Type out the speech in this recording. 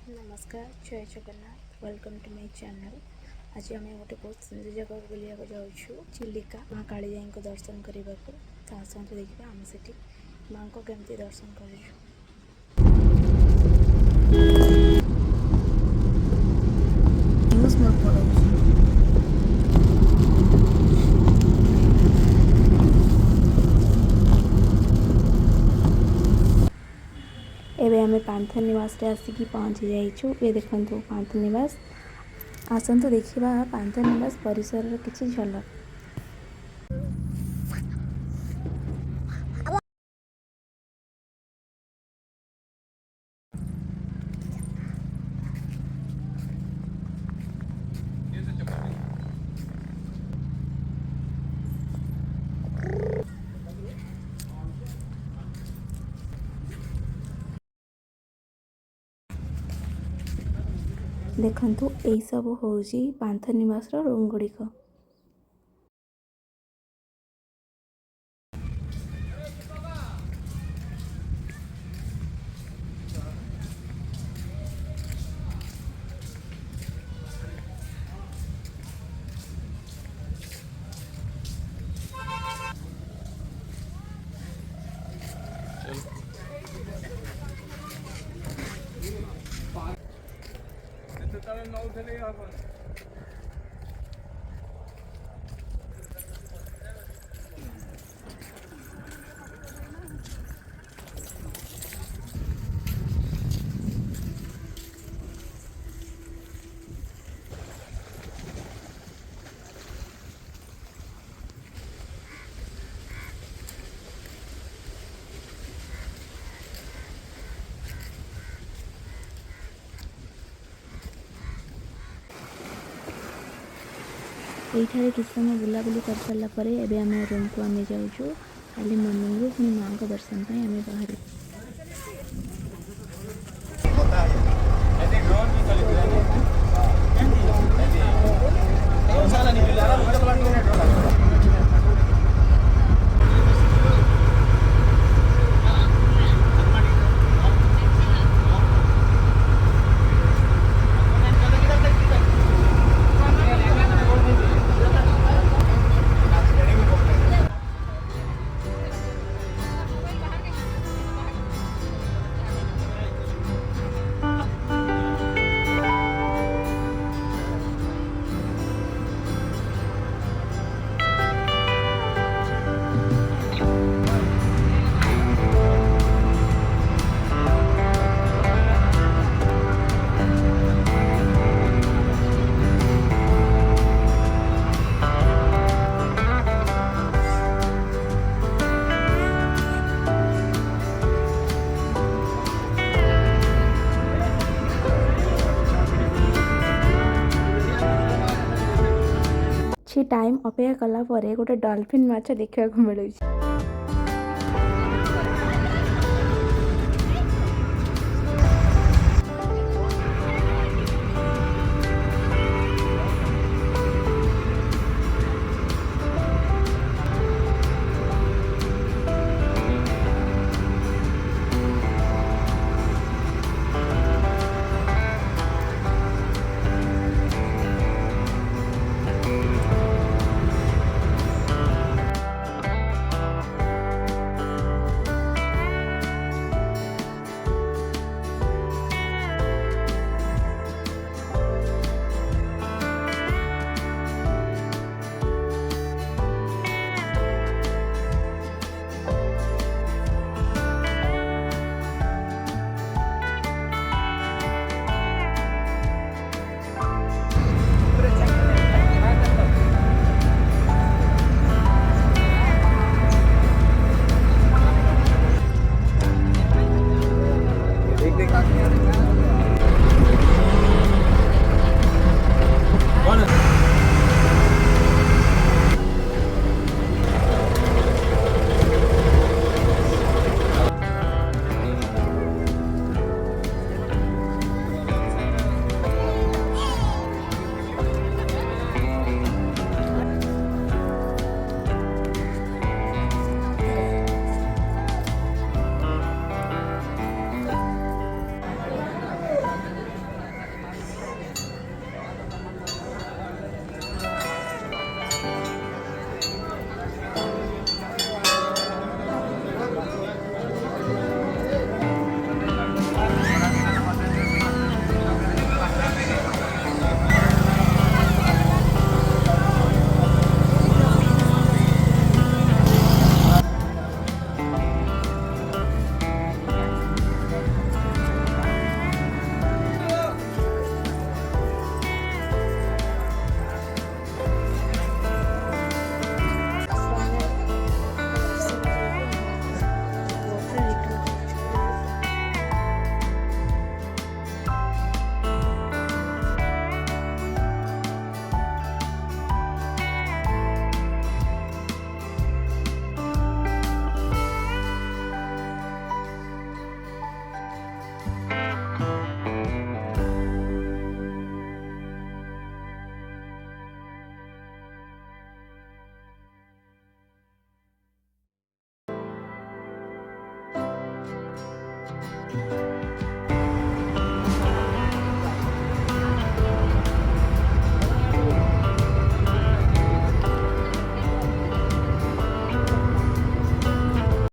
नमस्कार जय Jagannath welcome to my channel. आज आम गोटे बहुत सुंदर जगह बुलिया जाऊँ चिलिका माँ कालीजाई को दर्शन करने को। तो आसतु देखा आम से माँ को केमती दर्शन कर। एबे आमे पांथनिवास रे आसिकी पहुँची जाइछु। ये देखंतु पांथनिवास। आसंतु देखिबा पांथनिवास परिसर रे किछि झलक। देखंतु एई सब होउची पांथनिवास रो रूम गुड़िक। एठारे किसी समय बुलाबुली कर सारा पर एबे आम रूम को आम जाऊँ। खाली मॉर्निंग रू पुणी माँ को दर्शन पर आम बाहर। टाइम अपेक्षा कला परे गोटे डॉल्फिन माछ देखा मिलूँ।